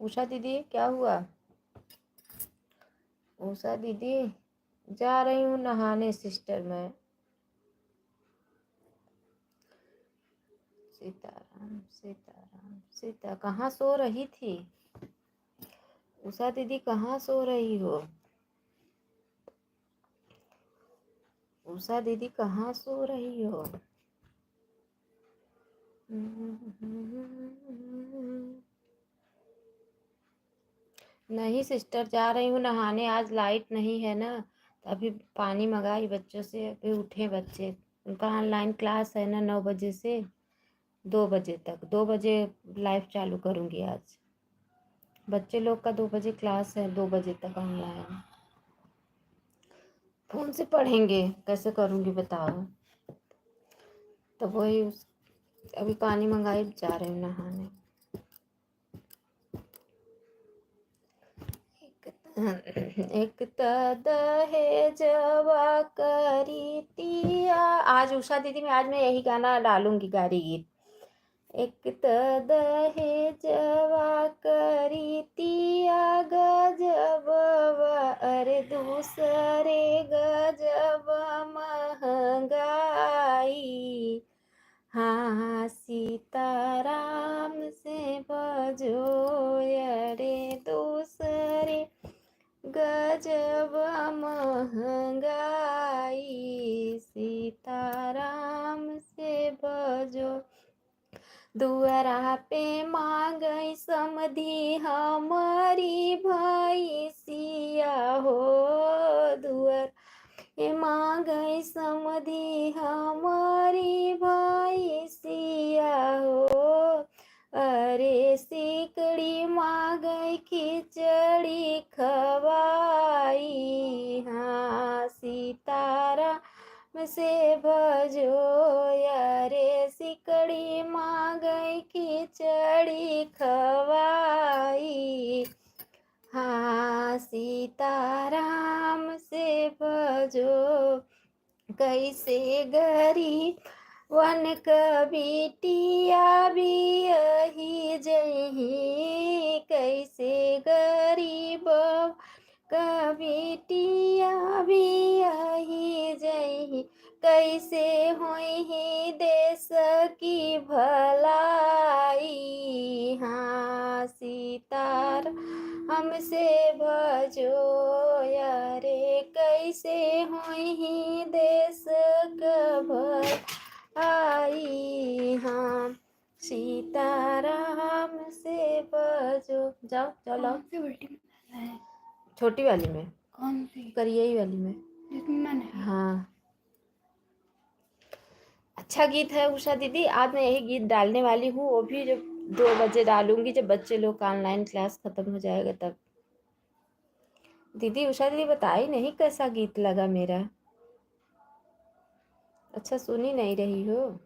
उषा दीदी क्या हुआ? उषा दीदी जा रही हूँ नहाने सिस्टर मैं। सीताराम सीताराम सीता कहाँ सो रही थी? उषा दीदी कहाँ सो रही हो? उषा दीदी कहाँ सो रही हो? नहीं सिस्टर जा रही हूँ नहाने, आज लाइट नहीं है ना, तो अभी पानी मंगाई बच्चों से, अभी उठे बच्चे, उनका ऑनलाइन क्लास है ना 9 बजे से 2 बजे तक, 2 बजे लाइव चालू करूँगी आज। बच्चे लोग का 2 बजे क्लास है, 2 बजे तक ऑनलाइन। फोन से पढ़ेंगे कैसे करूँगी बताओ? तो वही अभी पानी मंगाई जा रहे हैं नहाने। एक दहेजवा करी तिया, आज उषा दीदी में आज मैं यही गाना डालूंगी गारी गीत। एक दहेजवा करी तिया गजबवा, अरे दूसरे गजब महंगाई। हाँ सीताराम से बजो, अरे दूसरे गजब महंगाई। सीताराम से बजो, दुआरा पे मांगई समधी हमारी भैसिया हो, दुआर ए मांगई समधी हमारी भैसिया हो, अरे सिकड़ी मांगई खिचड़ी खवाई। हाँ सीताराम से भजो, अरे सिकड़ी मांगई खिचड़ी खवाई। हाँ सीताराम से भजो, कैसे गरीब वन कबिटिया भी यही जही, कैसे गरीब कबिटिया भी यही जही, कैसे हुई देश की भलाई। हाँ सीतार हमसे भजो, यारे कैसे हुई देश का भलाई। हाँ सीताराम से भजो। जाओ चलो। छोटी वाली में? कौन सी? करियई वाली में जिसमें मैंने। हाँ अच्छा गीत है उषा दीदी, आज मैं यही गीत डालने वाली हूँ, वो भी जब 2 बजे डालूंगी, जब बच्चे लोग का ऑनलाइन क्लास खत्म हो जाएगा तब। दीदी उषा दीदी बताई नहीं कैसा गीत लगा मेरा? अच्छा सुन ही नहीं रही हो?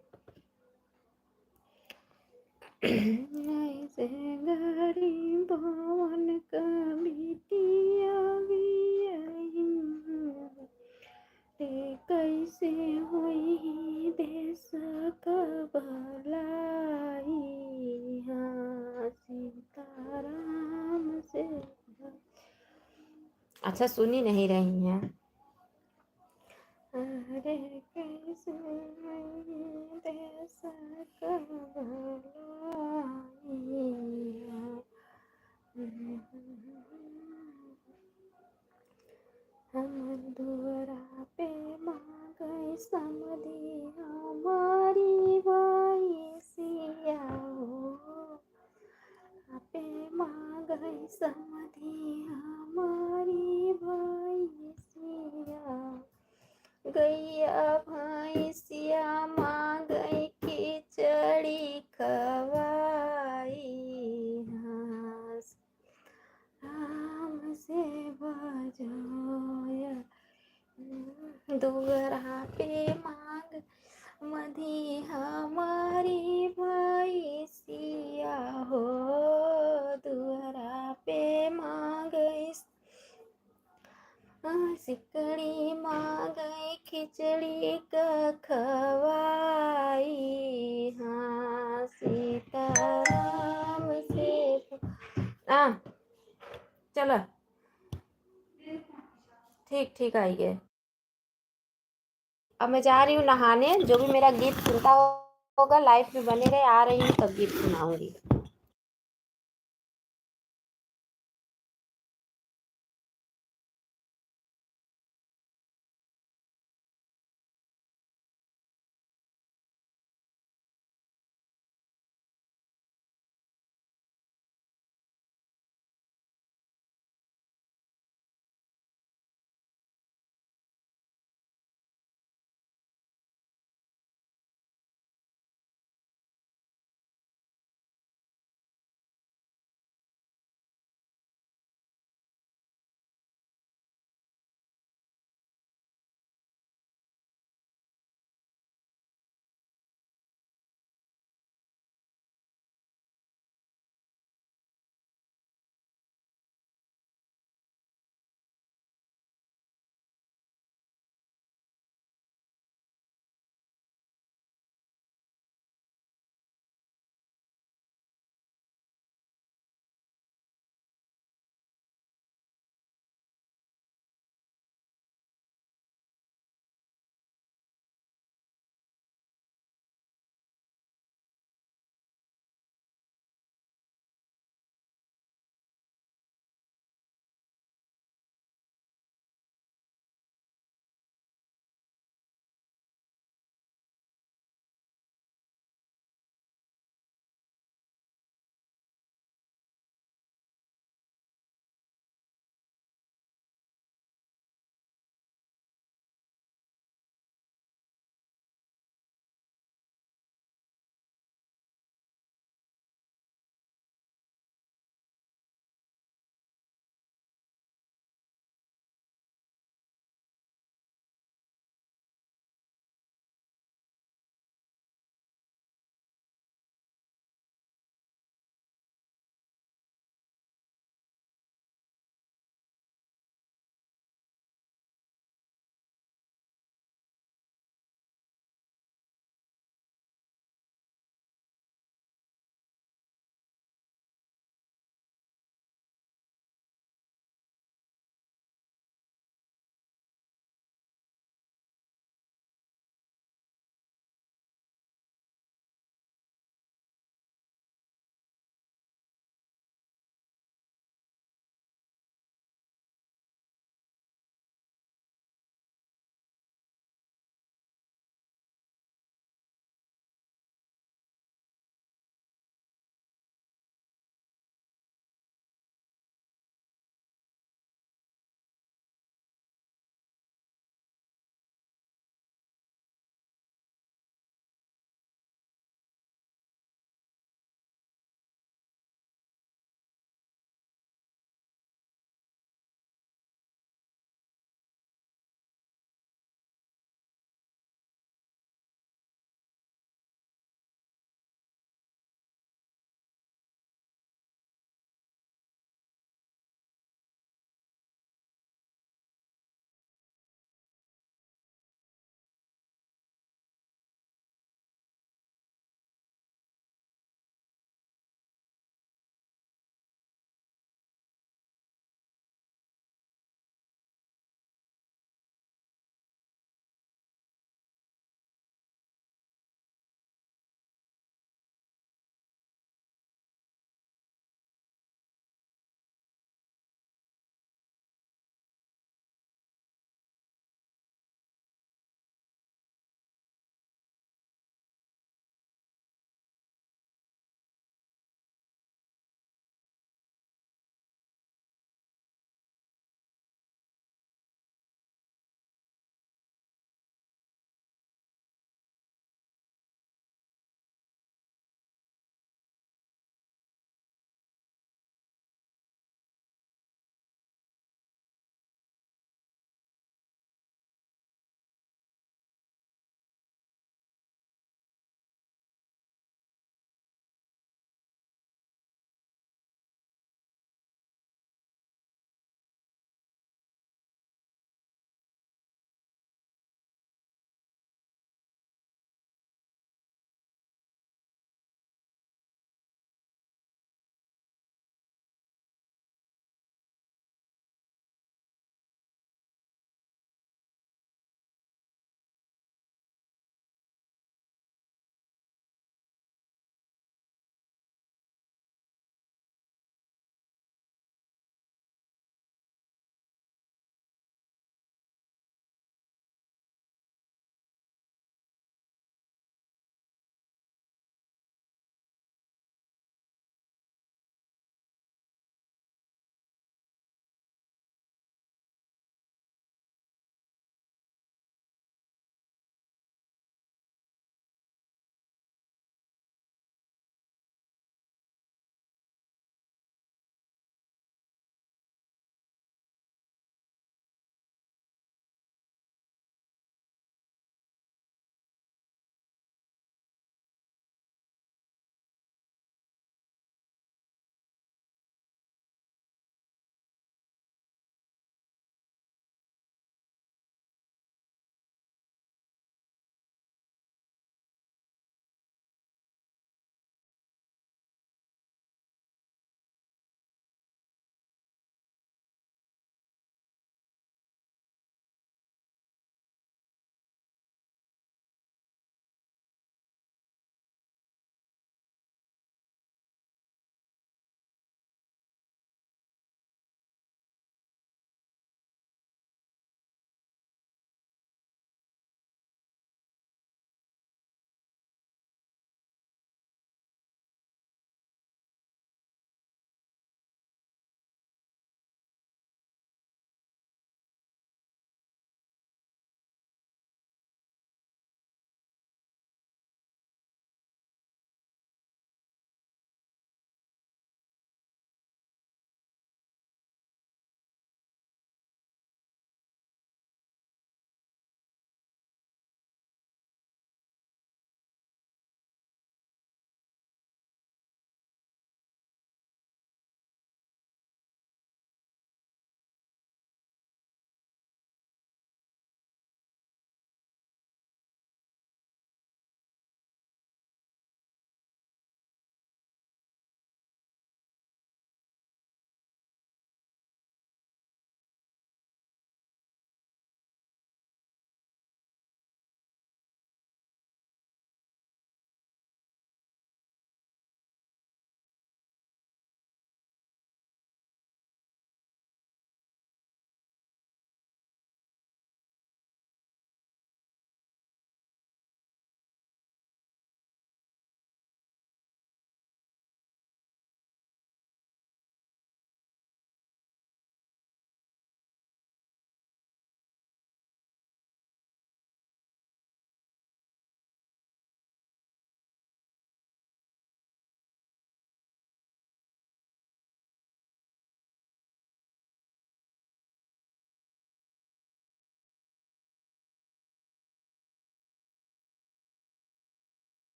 ऐसे गरीबन कबिटिया भी यही, कैसे हुई देश का भलाई। हाँ सीताराम से। अच्छा सुनी नहीं रही हैं? अरे कैसे हुई देश का भलाई। हम दुआरा पे मांगई समधी हमारी भैसिया हो, पे मांगई समधी हमारी भैसिया, गैया भैसिया मांगई खिचड़ी खवाई। हाँ राम से बजो, दुआरा पे मांग मधी हमारी भैसिया हो, दुआरा पे मांगई सिकड़ी मांगई खिचड़ी का खवाई। हाँ सीता चलो ठीक ठीक आइए। अब मैं जा रही हूँ नहाने। जो भी मेरा गीत सुनता होगा लाइफ में बने रहे, आ रही हूँ तब गीत सुनाऊंगी।